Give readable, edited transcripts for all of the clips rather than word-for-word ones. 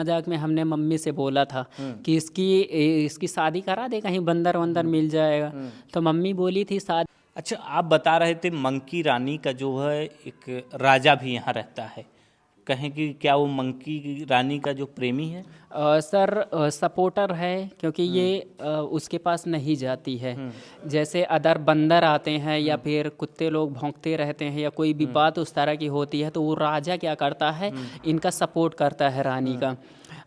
मजाक में हमने मम्मी से बोला था कि इसकी शादी करा दे, कहीं बंदर वंदर मिल जाएगा। तो मम्मी बोली थी शादी। अच्छा, आप बता रहे थे मंकी रानी का जो है एक राजा भी यहाँ रहता है, कहें कि क्या वो मंकी रानी का जो प्रेमी है? सर सपोर्टर है, क्योंकि ये उसके पास नहीं जाती है। जैसे अदर बंदर आते हैं या फिर कुत्ते लोग भौंकते रहते हैं या कोई भी बात उस तरह की होती है, तो वो राजा क्या करता है, इनका सपोर्ट करता है रानी का।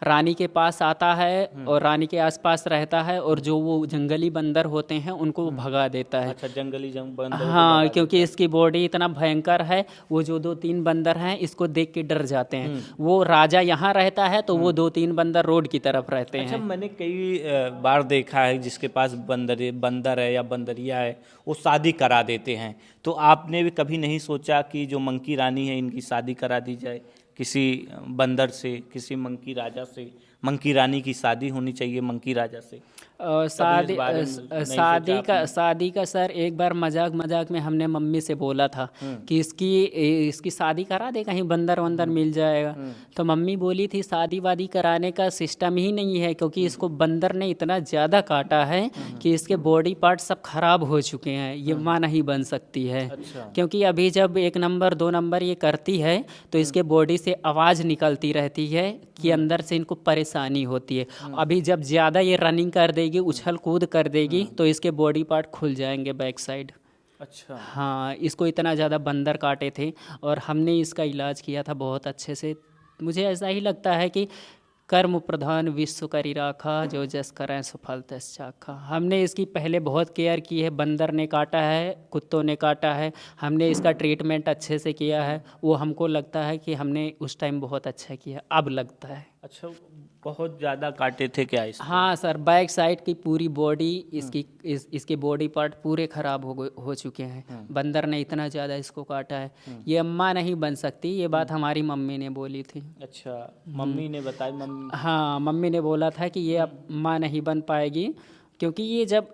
रानी के पास आता है और रानी के आसपास रहता है, और जो वो जंगली बंदर होते हैं उनको वो भगा देता है। अच्छा, जंगली बंदरों को हाँ, भगा क्योंकि इसकी बॉडी इतना भयंकर है, वो जो 2-3 बंदर हैं इसको देख के डर जाते हैं। वो राजा यहाँ रहता है तो वो 2-3 बंदर रोड की तरफ रहते अच्छा, हैं। मैंने कई बार देखा है जिसके पास बंदर है या बंदरिया है, वो शादी करा देते हैं। तो आपने भी कभी नहीं सोचा कि जो मंकी रानी है इनकी शादी करा दी जाए किसी बंदर से, किसी मंकी राजा से? मंकी रानी की शादी होनी चाहिए मंकी राजा से। शादी शादी का आपने? शादी का सर एक बार मजाक मजाक में हमने मम्मी से बोला था कि इसकी शादी करा दे, कहीं बंदर वंदर मिल जाएगा। तो मम्मी बोली थी शादी वादी कराने का सिस्टम ही नहीं है, क्योंकि इसको बंदर ने इतना ज़्यादा काटा है कि इसके बॉडी पार्ट सब खराब हो चुके हैं, ये माँ नहीं बन सकती है। अच्छा। क्योंकि अभी जब 1 नंबर 2 नंबर ये करती है तो इसके बॉडी से आवाज़ निकलती रहती है कि अंदर से इनको परेशानी होती है। अभी जब ज़्यादा ये रनिंग कर देगी, उछल कूद कर देगी, तो इसके बॉडी पार्ट खुल जाएंगे बैक साइड। अच्छा। हाँ, इसको इतना ज़्यादा बंदर काटे थे और हमने इसका इलाज किया था बहुत अच्छे से। मुझे ऐसा ही लगता है कि कर्म प्रधान विश्व करी राखा, जो जस करें सो फल तस चाखा। हमने इसकी पहले बहुत केयर की है, बंदर ने काटा है, कुत्तों ने काटा है, हमने इसका ट्रीटमेंट अच्छे से किया है। वो हमको लगता है कि हमने उस टाइम बहुत अच्छा किया, अब लगता है। अच्छा, बहुत ज़्यादा काटे थे क्या इसको? हाँ सर, बैक साइड की पूरी बॉडी इसके बॉडी पार्ट पूरे ख़राब हो चुके हैं। बंदर ने इतना ज़्यादा इसको काटा है। ये अम्मा नहीं बन सकती, ये बात हमारी मम्मी ने बोली थी। अच्छा, मम्मी ने बताई? मम्मी? हाँ, मम्मी ने बोला था कि ये अब माँ नहीं बन पाएगी, क्योंकि ये जब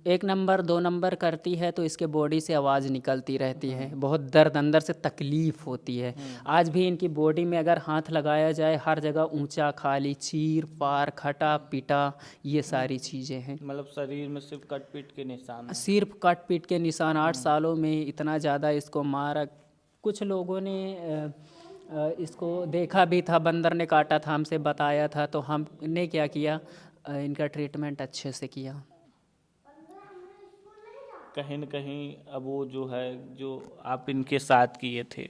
1 नंबर 2 नंबर करती है तो इसके बॉडी से आवाज़ निकलती रहती है, बहुत दर्द, अंदर से तकलीफ़ होती है। आज भी इनकी बॉडी में अगर हाथ लगाया जाए, हर जगह ऊंचा खाली, चीर फाड़, खटा पिटा, ये सारी चीज़ें हैं। मतलब शरीर में सिर्फ कट पीट के निशान हैं। सिर्फ कट पीट के निशान। 8 सालों में इतना ज़्यादा इसको मारा। कुछ लोगों ने इसको देखा भी था, बंदर ने काटा था, हमसे बताया था, तो हमने क्या किया, इनका ट्रीटमेंट अच्छे से किया। कहीं न कहीं अब वो जो है, जो आप इनके साथ किए थे,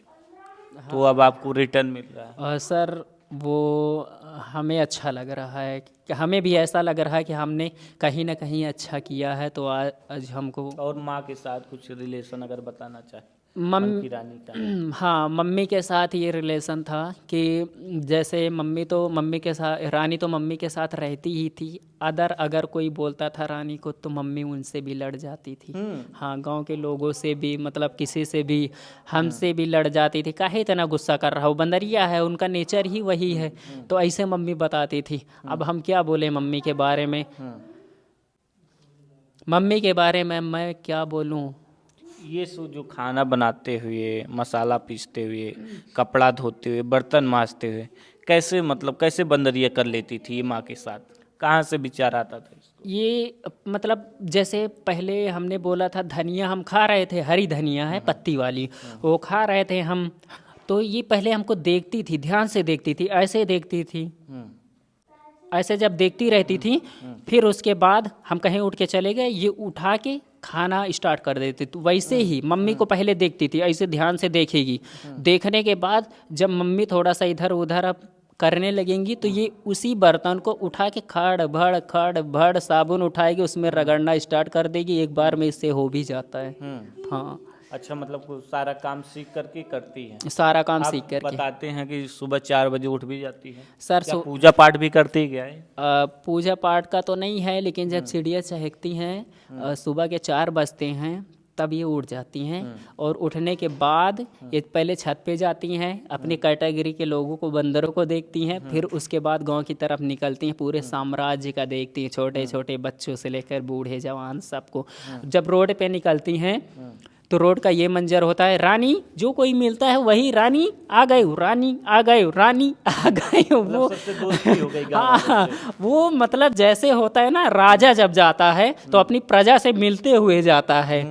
तो अब आपको रिटर्न मिल रहा है। सर वो हमें अच्छा लग रहा है कि हमें भी ऐसा लग रहा है कि हमने कहीं ना कहीं अच्छा किया है। तो आज हमको और माँ के साथ कुछ रिलेशन अगर बताना चाहे मम मंकी रानी का? हाँ, मम्मी के साथ ये रिलेशन था कि जैसे मम्मी के साथ, रानी तो मम्मी के साथ रहती ही थी। अगर कोई बोलता था रानी को तो मम्मी उनसे भी लड़ जाती थी। हाँ, गांव के लोगों से भी, मतलब किसी से भी, हमसे भी लड़ जाती थी। काहे इतना गुस्सा कर रहा हो, बंदरिया है, उनका नेचर ही वही है। तो ऐसे मम्मी बताती थी। अब हम क्या बोले मम्मी के बारे में, मम्मी के बारे में मैं क्या बोलूँ। ये जो खाना बनाते हुए, मसाला पीसते हुए, कपड़ा धोते हुए, बर्तन मांजते हुए, कैसे, मतलब कैसे बंदरिया कर लेती थी ये माँ के साथ? कहाँ से विचार आता था इसको? ये मतलब जैसे पहले हमने बोला था, धनिया हम खा रहे थे, हरी धनिया है पत्ती वाली, वो खा रहे थे हम। तो ये पहले हमको देखती थी, ध्यान से देखती थी, ऐसे देखती थी, ऐसे जब देखती रहती थी, फिर उसके बाद हम कहीं उठ के चले गए, ये उठा के खाना स्टार्ट कर देती। तो वैसे ही मम्मी को पहले देखती थी, ऐसे ध्यान से देखेगी। देखने के बाद जब मम्मी थोड़ा सा इधर उधर अब करने लगेंगी, तो ये उसी बर्तन को उठा के खड़ भड़ साबुन उठाएगी, उसमें रगड़ना स्टार्ट कर देगी। एक बार में इससे हो भी जाता है। हाँ। अच्छा, मतलब सारा काम सीख करके करती है? सारा काम आप सीख करके। बताते हैं कि सुबह 4 बजे उठ भी जाती है। सर क्या पूजा पाठ भी करती है क्या है? पूजा पाठ का तो नहीं है, लेकिन जब चिड़िया चहकती हैं सुबह के 4 बजते हैं, तब ये उठ जाती हैं। और उठने के बाद ये पहले छत पे जाती हैं, अपनी कैटेगरी के लोगों को, बंदरों को देखती हैं, फिर उसके बाद गांव की तरफ निकलती हैं, पूरे साम्राज्य का देखती हैं, छोटे छोटे बच्चों से लेकर बूढ़े जवान सबको। जब रोड पे निकलती हैं तो रोड का ये मंजर होता है, रानी जो कोई मिलता है वही रानी आ गए हो, रानी आ गए हो, रानी आ गए हो। वो सबसे दोस्ती हो गई गाँव वालों हाँ, से। वो मतलब जैसे होता है ना, राजा जब जाता है तो अपनी प्रजा से मिलते हुए जाता है।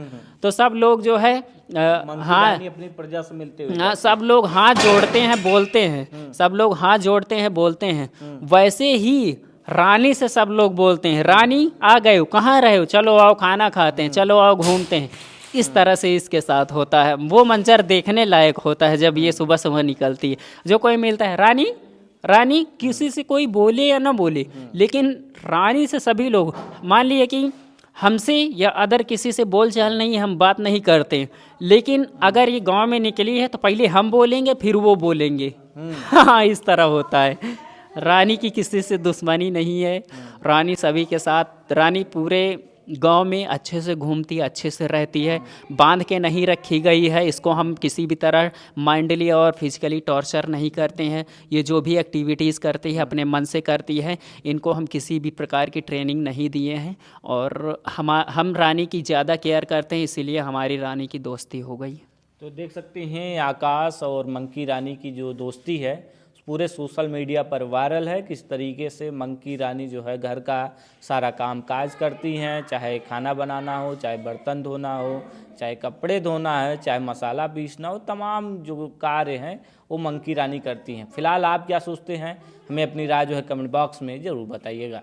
तो सब लोग जो है मंकी हाँ रानी अपनी प्रजा से मिलते हुए हाँ, सब लोग हाथ जोड़ते हैं बोलते हैं, सब लोग हाथ जोड़ते हैं बोलते हैं। वैसे ही रानी से सब लोग बोलते हैं, रानी आ गए हो, कहाँ रहे हो, चलो आओ खाना खाते हैं, चलो आओ घूमते हैं। इस तरह से इसके साथ होता है। वो मंजर देखने लायक होता है जब ये सुबह सुबह निकलती है। जो कोई मिलता है, रानी रानी, किसी से कोई बोले या ना बोले, लेकिन रानी से सभी लोग, मान लिए कि हमसे या अदर किसी से बोल चाल नहीं, हम बात नहीं करते, लेकिन अगर ये गांव में निकली है तो पहले हम बोलेंगे फिर वो बोलेंगे। हाँ, इस तरह होता है। रानी की किसी से दुश्मनी नहीं है, रानी सभी के साथ, रानी पूरे गांव में अच्छे से घूमती है, अच्छे से रहती है, बांध के नहीं रखी गई है। इसको हम किसी भी तरह माइंडली और फिजिकली टॉर्चर नहीं करते हैं। ये जो भी एक्टिविटीज़ करती है अपने मन से करती है, इनको हम किसी भी प्रकार की ट्रेनिंग नहीं दिए हैं। और हम रानी की ज़्यादा केयर करते हैं, इसीलिए हमारी रानी की दोस्ती हो गई। तो देख सकते हैं आकाश और मंकी रानी की जो दोस्ती है पूरे सोशल मीडिया पर वायरल है। किस तरीके से मंकी रानी जो है घर का सारा काम काज करती हैं, चाहे खाना बनाना हो, चाहे बर्तन धोना हो, चाहे कपड़े धोना है, चाहे मसाला पीसना हो, तमाम जो कार्य हैं वो मंकी रानी करती हैं। फिलहाल आप क्या सोचते हैं, हमें अपनी राय जो है कमेंट बॉक्स में ज़रूर बताइएगा।